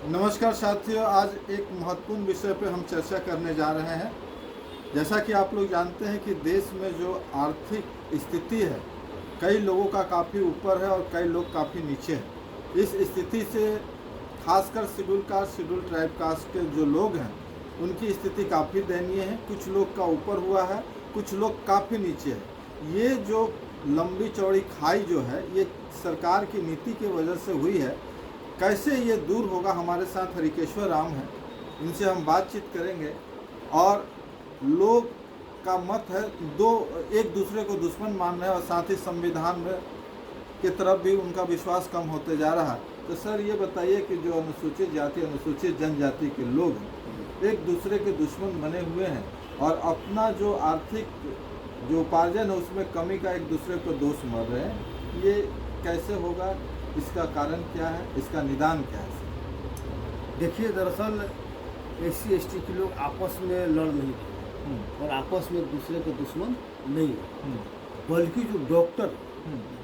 नमस्कार साथियों, आज एक महत्वपूर्ण विषय पर हम चर्चा करने जा रहे हैं। जैसा कि आप लोग जानते हैं कि देश में जो आर्थिक स्थिति है, कई लोगों का काफ़ी ऊपर है और कई लोग काफ़ी नीचे हैं। इस स्थिति से खासकर schedule caste, schedule tribe caste के जो लोग हैं, उनकी स्थिति काफ़ी दयनीय है। कुछ लोग का ऊपर हुआ है, कुछ लोग काफ़ी नीचे है। ये जो लंबी चौड़ी खाई जो है, ये सरकार की नीति की वजह से हुई है। कैसे ये दूर होगा, हमारे साथ हरिकेश्वर राम हैं, इनसे हम बातचीत करेंगे। और लोग का मत है एक दूसरे को दुश्मन मान रहे हैं और साथ ही संविधान में की तरफ भी उनका विश्वास कम होते जा रहा है। तो सर ये बताइए कि जो अनुसूचित जाति अनुसूचित जनजाति के लोग हैं, एक दूसरे के दुश्मन बने हुए हैं और अपना जो आर्थिक जो उपार्जन है उसमें कमी का एक दूसरे को दोष मर रहे हैं, ये कैसे होगा? इसका कारण क्या है, इसका निदान क्या है? देखिए, दरअसल SC/ST के लोग आपस में लड़ नहीं रहे और आपस में दूसरे के दुश्मन नहीं है, बल्कि जो डॉक्टर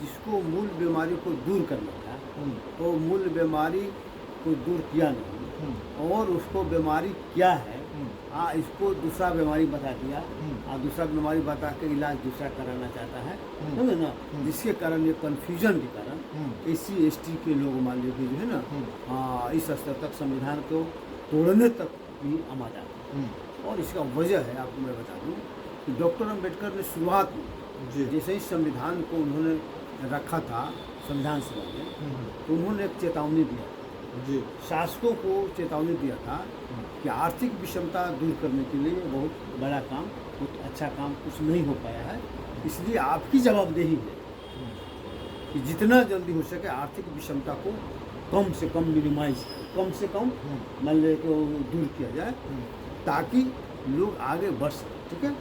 जिसको मूल बीमारी को दूर करना था, वो मूल बीमारी को दूर किया नहीं और उसको बीमारी क्या है इसको दूसरा बीमारी बता दिया और दूसरा बीमारी बता के इलाज दूसरा कराना चाहता है, समझे ना। जिसके कारण ये कन्फ्यूजन के कारण SC/ST के लोग मान लीजिए जो है ना इस स्तर तक संविधान को तोड़ने तक भी आमा जाते हैं। और इसका वजह है, आपको मैं बता दूं कि डॉक्टर अम्बेडकर ने शुरुआत में जैसे ही संविधान को उन्होंने रखा था संविधान सभा में, तो उन्होंने एक चेतावनी दिया जी, शासकों को चेतावनी दिया था कि आर्थिक विषमता दूर करने के लिए बहुत बड़ा काम, बहुत अच्छा काम कुछ नहीं हो पाया है। इसलिए आपकी जवाबदेही है कि जितना जल्दी हो सके आर्थिक विषमता को कम से कम मिनिमाइज, कम से कम मान ले को दूर किया जाए ताकि लोग आगे बढ़ सकें। ठीक है,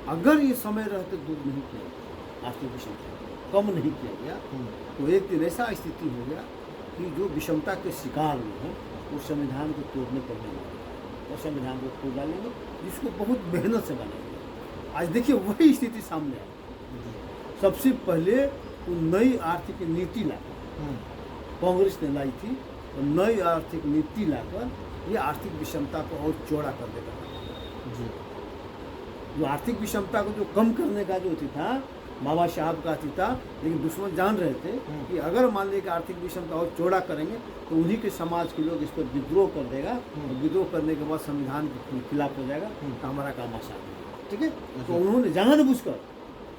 अगर ये समय रहते दूर नहीं किया, आर्थिक विषमता कम नहीं किया गया, तो एक दिन ऐसा स्थिति हो गया कि जो विषमता के शिकार लोग हैं वो संविधान को तोड़ने पर नहीं लगेंगे और संविधान को तोड़ डालेंगे, जिसको बहुत मेहनत से बनाएंगे। आज देखिए वही स्थिति सामने आई। सबसे पहले वो नई आर्थिक नीति लाकर कांग्रेस ने लाई थी और नई आर्थिक नीति लाकर ये आर्थिक विषमता को और चौड़ा कर देगा। जो आर्थिक विषमता को जो कम करने का जो था बाबा साहब का था, लेकिन दुश्मन जान रहे थे कि अगर मान लिया कि आर्थिक विषमता और चौड़ा करेंगे तो उन्हीं के समाज के लोग इस पर विद्रोह कर देगा और विद्रोह करने के बाद संविधान के खिलाफ हो जाएगा, तो हमारा काम आसान है। ठीक है, तो उन्होंने जानबूझकर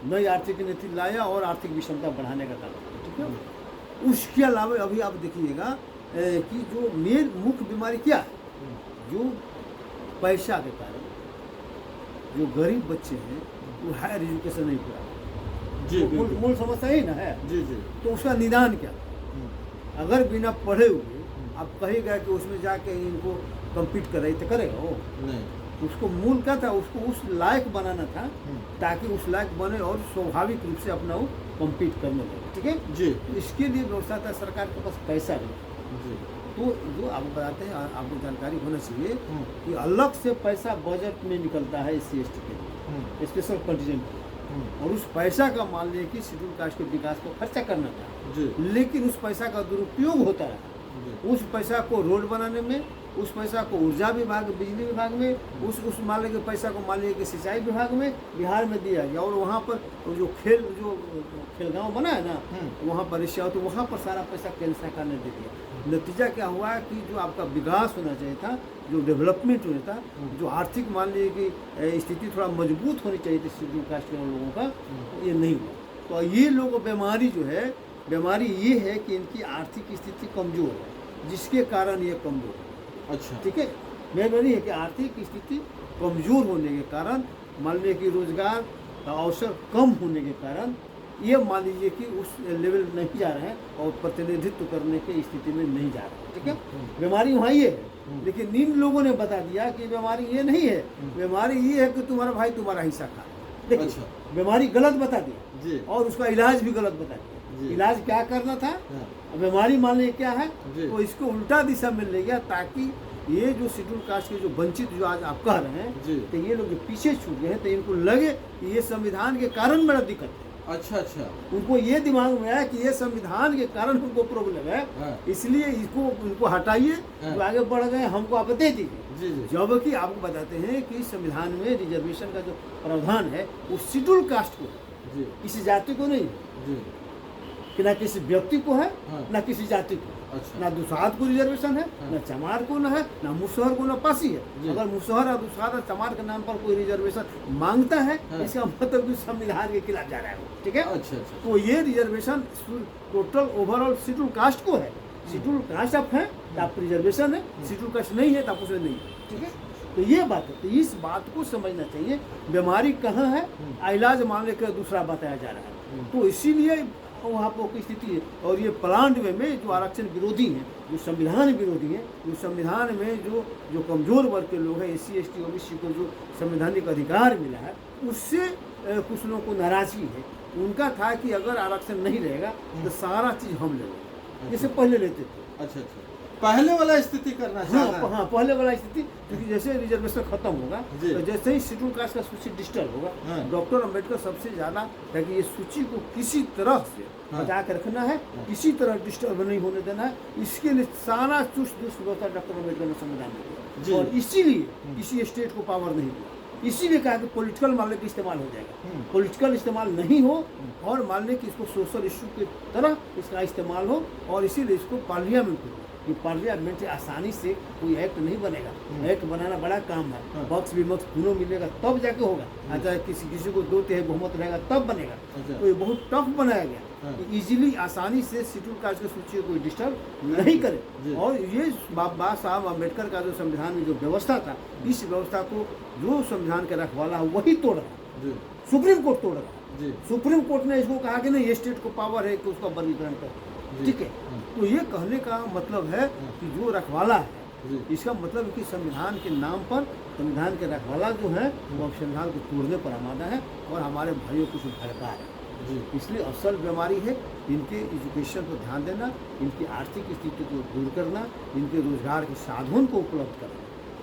नई आर्थिक नीति लाया और आर्थिक विषमता बढ़ाने का काम किया। ठीक है, उसके अलावा अभी आप देखिएगा कि जो मेन मुख्य बीमारी क्या है, जो पैसा के कारण जो गरीब बच्चे हैं वो हायर एजुकेशन नहीं पूरा, जी मूल समस्या ही ना है जी। तो उसका निदान क्या? अगर बिना पढ़े हुए आप कहेगा कि उसमें जाके इनको कम्पीट करे तो करेगा वो नहीं। उसको मूल क्या था, उसको उस लायक बनाना था ताकि उस लायक बने और स्वाभाविक रूप से अपना वो कम्पीट करने लगे। ठीक है जी, इसके लिए व्यवस्था था, सरकार के पास पैसा नहीं। तो जो आपको बताते हैं, आपको जानकारी होना चाहिए कि अलग से पैसा बजट में निकलता है SC/ST के लिए, स्पेशल कंटीजेंट, और उस पैसा का मान लिया कि शेड्यूल कास्ट के विकास को खर्चा करना था, लेकिन उस पैसा का दुरुपयोग होता है। उस पैसा को रोड बनाने में, उस पैसा को ऊर्जा विभाग, बिजली विभाग में, उस मान लिया कि पैसा को मान लिया कि सिंचाई विभाग में बिहार में दिया गया, और वहाँ पर जो खेलगांव बना है ना, वहाँ पर तो वहाँ पर सारा पैसा केंद्र सरकार ने दे दिया। नतीजा क्या हुआ कि जो आपका विकास होना चाहिए था, जो डेवलपमेंट होना था, जो आर्थिक मान लीजिए कि स्थिति थोड़ा मजबूत होनी चाहिए थी शेड्यूल कास्ट के लोगों का, ये नहीं हुआ। तो ये लोग बीमारी जो है, बीमारी ये है कि इनकी आर्थिक स्थिति कमज़ोर है, जिसके कारण ये कमज़ोर है। अच्छा, ठीक है, बीमारी है कि आर्थिक स्थिति कमज़ोर होने के कारण, मान लीजिए कि रोजगार का अवसर कम होने के कारण ये मान लीजिए कि उस लेवल नहीं जा रहे हैं और प्रतिनिधित्व करने की स्थिति में नहीं जा रहे हैं। ठीक है, बीमारी वहाँ ये है, लेकिन इन लोगों ने बता दिया कि बीमारी ये नहीं है, बीमारी ये है कि तुम्हारा भाई तुम्हारा हिस्सा खा। देखिए, बीमारी गलत बता दी और उसका इलाज भी गलत बता दिया। इलाज क्या करना था, बीमारी मान लीजिए क्या है, तो इसको उल्टा दिशा में ले गया ताकि ये जो शेड्यूल कास्ट के जो वंचित जो आज आप कह रहे हैं, तो ये लोग जो पीछे छूट गए हैं, तो इनको लगे कि ये संविधान के कारण बड़ा दिक्कत है। अच्छा अच्छा। उनको ये दिमाग में आया कि ये संविधान के कारण उनको प्रॉब्लम है, हाँ। इसलिए इसको उनको हटाइए, हाँ। जो आगे बढ़ गए हमको आप दे दीजिए। जी जी। जबकि आपको बताते हैं कि संविधान में रिजर्वेशन का जो प्रावधान है वो शेड्यूल कास्ट को है, जी किसी जाति को नहीं है, जी। कि ना किसी व्यक्ति को है, हाँ। ना किसी जाति को, अच्छा। ना दुसाध को रिजर्वेशन है, हाँ। ना चमार को, ना है ना मुसहर को, ना पासी जी। है। अगर मुसहर और दुसाध और चमार के नाम पर कोई रिजर्वेशन मांगता है, हाँ। इसका मतलब कि संविधान के खिलाफ जा रहा है वो, ठीक है। अच्छा अच्छा। तो ये reservation total overall schedule caste को है। शेड्यूल कास्ट आप हैं तो आप रिजर्वेशन है, शेड्यूल कास्ट नहीं है तो आप उसमें नहीं है, ठीक है। तो ये बात है, तो इस बात को समझना चाहिए, बीमारी कहाँ है, इलाज मामले का दूसरा बताया जा रहा है। तो इसीलिए वहाँ पर की स्थिति है। और ये प्लांट में जो आरक्षण विरोधी हैं, जो संविधान विरोधी हैं, जो संविधान में जो कमजोर वर्ग के लोग हैं, SC ST OBC को जो संवैधानिक अधिकार मिला है, उससे कुछ लोगों को नाराजगी है। उनका था कि अगर आरक्षण नहीं रहेगा तो सारा चीज़ हम ले लेंगे, जैसे पहले लेते थे। अच्छा अच्छा, पहले वाला स्थिति करना चाह रहे हैं। हाँ, पहले वाला स्थिति, क्योंकि जैसे रिजर्वेशन खत्म होगा जी। तो जैसे ही शेड्यूल कास्ट का सूची डिजिटल होगा, हाँ। डॉक्टर अंबेडकर सबसे ज़्यादा ताकि ये सूची को किसी तरह से हाँ। बचा के रखना है, हाँ। किसी तरह डिस्टर्ब नहीं होने देना है, इसके लिए सारा चुस्त दुरुस्त व्यवस्था डॉक्टर अंबेडकर ने संविधान में जी। दिया। और इसीलिए किसी स्टेट को पावर नहीं दिया, इसीलिए कहा कि पॉलिटिकल मामले का इस्तेमाल हो जाएगा। पॉलिटिकल इस्तेमाल नहीं हो और मान लें कि इसको सोशल इशू की तरह इसका इस्तेमाल हो, और इसीलिए इसको पार्लियामेंट हो कि पार्लियामेंट से आसानी से कोई एक्ट नहीं बनेगा। एक्ट बनाना बड़ा काम है, हाँ। पक्ष विपक्ष दोनों मिलेगा तब जाके होगा, चाहे किसी को 2/3 बहुमत रहेगा तब बनेगा। अच्छा। तो ये बहुत टफ बनाया गया हाँ। कि इजीली आसानी से शेड्यूल कास्ट की सूची को कोई डिस्टर्ब नहीं जी। करे। और ये बाबा साहब अम्बेडकर का जो संविधान में जो व्यवस्था था, इस व्यवस्था को जो संविधान के रखवाला है वही तोड़ रहा, जी सुप्रीम कोर्ट तोड़ रहा। जी सुप्रीम कोर्ट ने इसको कहा कि नहीं, ये स्टेट को पावर है कि उसका वर्गीकरण कर, जी। ठीक है। हाँ। तो ये कहने का मतलब है कि जो रखवाला है, जी। इसका मतलब है कि संविधान के नाम पर संविधान के रखवाला जो है वो अब संविधान को तोड़ने पर आमादा है और हमारे भाइयों को कुछ भड़का है। जी। इसलिए असल बीमारी है इनके एजुकेशन पर ध्यान देना, इनकी आर्थिक स्थिति को दूर करना, इनके रोजगार के साधन को उपलब्ध करना,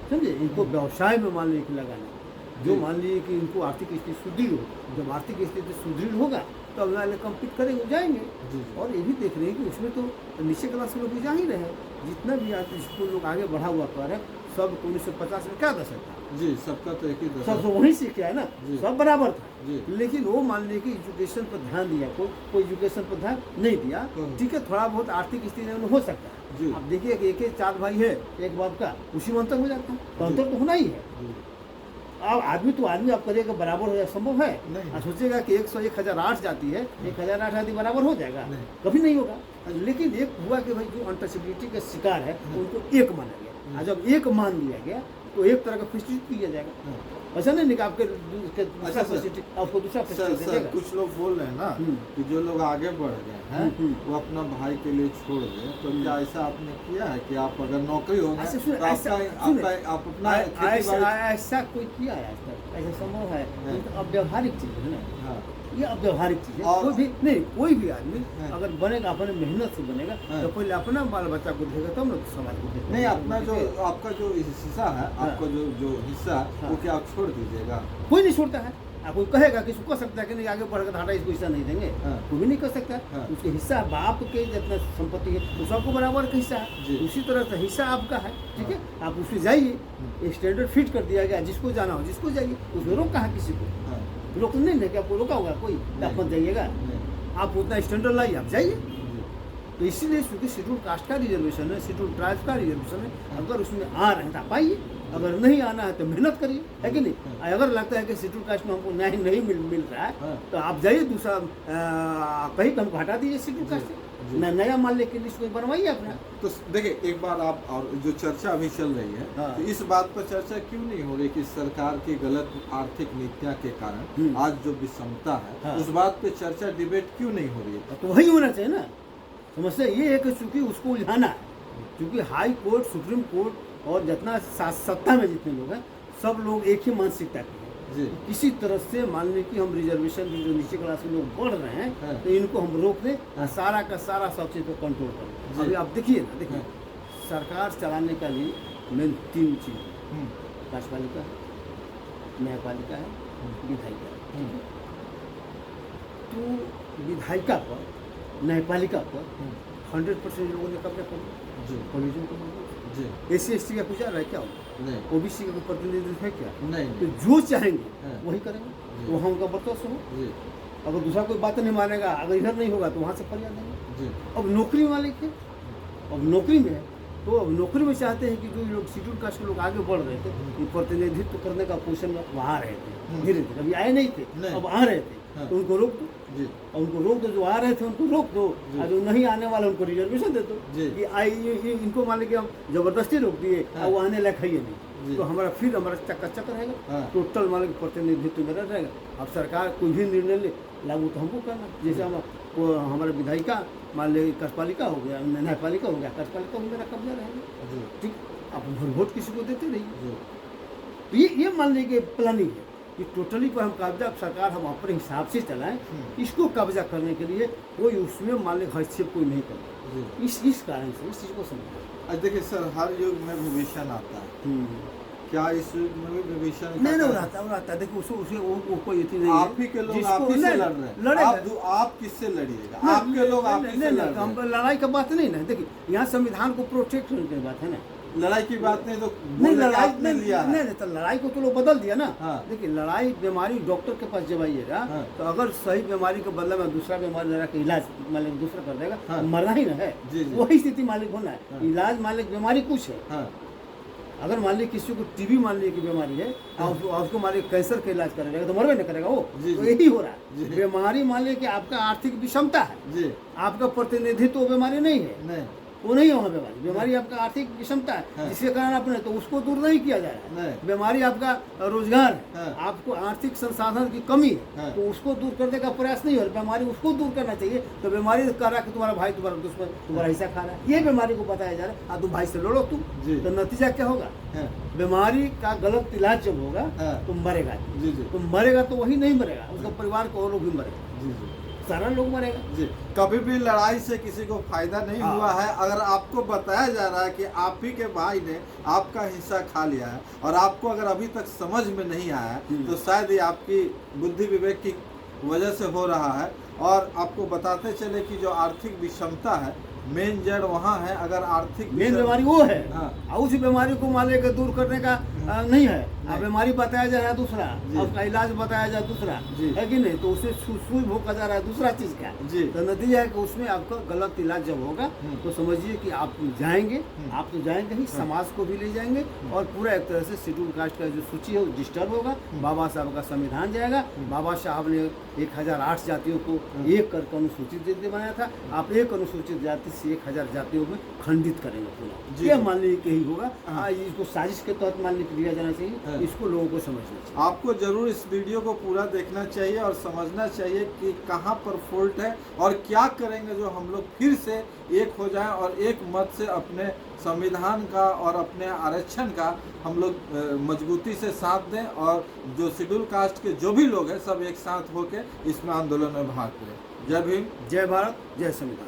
समझे। इनको व्यवसाय में मान लीजिए लगाना, जो जी। मान लीजिए कि इनको आर्थिक स्थिति सुदृढ़ हो, जब आर्थिक स्थिति सुदृढ़ होगा तो अब वाले कम्पीट करेंगे, जाएंगे। जी। और ये भी देख रहे हैं कि उसमें तो नीचे क्लास के लोग भी जा ही रहे हैं, जितना भी आज स्कूल लोग आगे बढ़ा हुआ कर है, सब 1950 में क्या दशक था, जी, सबका तो एक ही दशा। सब वहीं से क्या है ना, जी। सब बराबर था। जी। लेकिन वो मान लीजिए कि एजुकेशन पर ध्यान दिया, कोई एजुकेशन पर ध्यान नहीं दिया, ठीक है। थोड़ा बहुत आर्थिक स्थिति में हो सकता है। जी। अब देखिए कि एक 4 भाई है एक बाप का, उसी में अंतर हो जाता है, तो अंतर तो होना ही है। जी। अब आदमी आप करिएगा बराबर हो जाए, संभव है? नहीं। आप सोचेगा कि 100 1008 जाती है, 1008 आदमी बराबर हो जाएगा? नहीं। कभी नहीं होगा। लेकिन एक हुआ कि भाई जो अनटचेबिलिटी का शिकार है उनको एक माना गया, और जब एक मान लिया गया तो एक तरह का फैसिलिटी दिया जाएगा। ऐसा नहीं कि आपके दूसरा सर। फैसिलिटी आपको दूसरा सर फैसिलिटी सर देगा। कुछ लोग बोल रहे हैं ना कि जो लोग आगे बढ़ गए हैं वो अपना भाई के लिए छोड़ गए, तो क्या ऐसा आपने किया है कि आप अगर नौकरी हो ऐसे गए सुनिए, तो आप अपना खेती बाड़ी। ऐसा कोई किया है आज तक? ऐसा संभव है? ये तो अब व्यवहारिक चीज है ना, हाँ। ये अब व्यवहारिक चीज है। और- कोई भी नहीं, कोई भी आदमी हाँ। अगर बनेगा अपने मेहनत से बनेगा हाँ। तो पहले अपना बाल बच्चा को देखेगा तब ना तो समाज को देखेगा। नहीं, अपना जो आपका जो हिस्सा है, आपका जो हिस्सा हाँ। वो क्या आप छोड़ दीजिएगा? कोई नहीं छोड़ता है। आप कोई कहेगा कि इसको कह सकता है कि नहीं आगे बढ़कर हटा इसको हिस्सा नहीं देंगे, हाँ। कोई भी नहीं कर सकता। हाँ। उसके हिस्सा बाप के जितना संपत्ति है वो सबको बराबर का हिस्सा जी। है, उसी तरह से हिस्सा आपका है, ठीक है। आप उसमें जाइए, एक स्टैंडर्ड फिट कर दिया गया, जिसको जाना हो जिसको जाइए, उसमें रोका है किसी को? हाँ। रोक नहीं है कि आपको रोका होगा कोई, आप मत जाइएगा। नहीं। आप उतना स्टैंडर्ड लाइए, आप जाइए। जी। तो इसीलिए क्योंकि शेड्यूल कास्ट का रिजर्वेशन है, शेड्यूल ट्राइब का रिजर्वेशन है, अगर उसमें आ रहे हैं तो आप आइए, अगर नहीं आना है तो मेहनत करिए, है कि नहीं। अगर लगता है कि शेड्यूल कास्ट में हमको न्याय नहीं मिल रहा है हाँ। तो आप जाइए दूसरा कहीं तो हमको हटा दीजिए शेड्यूल कास्ट से, जी। नया मान लेके लिस्ट कोई बनवाइए अपना। तो देखिए, एक बार आप, और जो चर्चा अभी चल रही है, हाँ। तो इस बात पर चर्चा क्यों नहीं हो रही कि सरकार की गलत आर्थिक नीतियां के कारण आज जो विषमता है, हाँ। उस बात पे चर्चा डिबेट क्यों नहीं हो रही है? तो वही होना चाहिए ना। समस्या ये है कि चूंकि उसको उलझाना है, क्योंकि हाई कोर्ट, सुप्रीम कोर्ट और जितना सत्ता में जितने लोग हैं सब लोग एक ही मानसिकता के हैं। जी। किसी तरह से मान लीजिए कि हम रिजर्वेशन की जो नीचे क्लास के लोग बढ़ रहे हैं हाँ। तो इनको हम रोक दें और सारा का सारा सब चीज़ पर कंट्रोल करें। जी। अभी आप देखिए ना, देखिए हाँ। सरकार चलाने का लिए मेन 3 चीज़ है, हम्म, कार्यपालिका है, न्यायपालिका है, विधायिका है। तो विधायिका पर, न्यायपालिका पर 100% लोगों ने कब्जा कर लिया। जी कॉलेजों को बोल जी एस सी का कुछ आ रहा है क्या? नहीं ओबीसी का कोई प्रतिनिधित्व है क्या? नहीं तो नहीं जो चाहेंगे हाँ। वही करेंगे, जी। वहाँ उनका वर्चस्व हो। जी अगर दूसरा कोई बात नहीं मानेगा, अगर इधर नहीं होगा तो वहाँ से फरियाद देंगे। जी अब नौकरी वाले के, अब नौकरी में है तो अब नौकरी में चाहते हैं कि जो लोग शेड्यूल कास्ट के लोग आगे बढ़ रहे थे, ये प्रतिनिधित्व करने का पोषण में वहाँ रहे थे, धीरे धीरे अभी आए नहीं थे, नहीं। अब आ रहे थे, हाँ। तो उनको रोक दो। जी और उनको रोक दो, जो आ रहे थे उनको रोक दो, जी। और जो नहीं आने वाले उनको रिजर्वेशन दे दो जी। कि आई ये इनको मान लीजिए हम जबरदस्ती रोक दिए, हाँ। और वो आने लायक है ही जी। नहीं, तो हमारा फिर हमारा चक्कर रहेगा, हाँ। टोटल मान लीजिए प्रतिनिधित्व मेरा रहेगा। अब सरकार कोई भी निर्णय ले लागू तो हमको करना, जैसे हम वो हमारा विधायिका मान लीजिए कार्यपालिका हो गया, न्यायपालिका हो गया, कार्यपालिका में मेरा कब्जा रहेगा। जी ठीक, आप वोट किसी को देते रहिए। जी तो ये मान लीजिए प्लानिंग है कि टोटली पर हम कब्जा सरकार हम अपने हिसाब से चलाएं, इसको कब्जा करने के लिए कोई उसमें मान लीजिए हस्तक्षेप कोई नहीं करता। जी इस कारण से इस चीज़ को समझना। अब देखिए सर, हर युग में विभीषण आता है, क्या इस युग में भी विभीषण का नहीं क्या- वो रहता है, देखिए उसे वो कोई इतनी नहीं है। आप ही के लोग जिसको- आप ही से नहीं, लड़ रहे हैं, लड़ेगा। आप किससे लड़िएगा? आपके लोग आप ही से लड़ रहे हम हैं। लड़ाई का बात नहीं ना, देखिए यहाँ संविधान को प्रोटेक्ट करने की बात है ना। लड़ाई की बात नहीं तो नहीं बोले कि लड़ाई आपने लिया है। नहीं तो लड़ाई को तो लोग बदल दिया ना। हाँ। देखिए लड़ाई बीमारी डॉक्टर के पास जब आइएगा, हाँ। तो अगर सही बीमारी के बदले में दूसरा बीमारी लगा के इलाज मालिक दूसरा कर देगा, हाँ। तो मरना ही ना है। जी, जी। वही स्थिति मालिक होना है। हाँ। इलाज मालिक बीमारी कुछ है। हाँ अगर मान लीजिए किसी को टीबी मान लीजिए की बीमारी है, और उसको मान लीजिए कैंसर का इलाज करेगा तो मरवे नहीं करेगा वो। जी, तो जी। यही हो रहा जी। है। बीमारी मान लीजिए कि आपका आर्थिक विषमता है, जी आपका प्रतिनिधित्व वो बीमारी नहीं है, नहीं वो नहीं है वहाँ बीमारी। बीमारी आपका आर्थिक विषमता है, हाँ। जिसके कारण आपने तो उसको दूर नहीं किया जा रहा है। नहीं बीमारी आपका रोजगार है, हाँ। आपको आर्थिक संसाधन की कमी है, हाँ। तो उसको दूर करने का प्रयास नहीं हो रहा। बीमारी उसको दूर करना चाहिए, तो बीमारी कर रहा है कि तुम्हारा भाई तुम्हारा दुश्मन तुम्हारा हिस्सा खा रहा है, ये बीमारी को बताया जा रहा है। तुम भाई से लड़ो तुम, जी। तो नतीजा क्या होगा? हाँ बीमारी का गलत इलाज जब होगा हाँ। तो मरेगा। जी जी तो मरेगा तो वही नहीं मरेगा, उसका परिवार को और लोग भी मरेगा, जी जी सारा लोग मरेगा। जी। कभी भी लड़ाई से किसी को फायदा नहीं हाँ। हुआ है। अगर आपको बताया जा रहा है कि आप ही के भाई ने आपका हिस्सा खा लिया है और आपको अगर अभी तक समझ में नहीं आया है, तो शायद ये आपकी बुद्धि विवेक की वजह से हो रहा है। और आपको बताते चले कि जो आर्थिक विषमता है, मेन जड़ वहाँ है। अगर आर्थिक मेन विषम- बीमारी वो है, हाँ। और उसी बीमारी को मान लेकर दूर करने का नहीं है। नहीं। अब बीमारी बताया जा रहा है दूसरा, जी। उसका इलाज बताया जा दूसरा, जी। है कि नहीं? तो उसे सुई भोंका जा रहा है दूसरा चीज का। जी। तो नतीजा है कि उसमें आपका गलत इलाज जब होगा, तो समझिए कि आप जाएंगे, आप तो जाएंगे ही, समाज को भी ले जाएंगे, और पूरा एक तरह से शेड्यूल कास्ट का जो सूची है वो डिस्टर्ब होगा। बाबा साहब का संविधान जाएगा। बाबा साहब ने 1008 जातियों को एक करके अनुसूचित जाति बनाया था। आप एक अनुसूचित जाति से 1000 जातियों में खंडित करेंगे पूरा। जी। ये मान लीजिए कि यही होगा। हाँ। इसको साजिश के तहत मान लीजिए लिया जाना चाहिए। हाँ। इसको लोगों को समझना चाहिए। आपको जरूर इस वीडियो को पूरा देखना चाहिए और समझना चाहिए कि कहाँ पर फॉल्ट है और क्या करेंगे जो हम लोग फिर से एक हो जाएं और एक मत से अपने संविधान का और अपने आरक्षण का हम लोग मजबूती से साथ दें, और जो शेड्यूल कास्ट के जो भी लोग हैं सब एक साथ होकर इसमें आंदोलन में भाग लें। जय भीम, जय भारत, जय संविधान।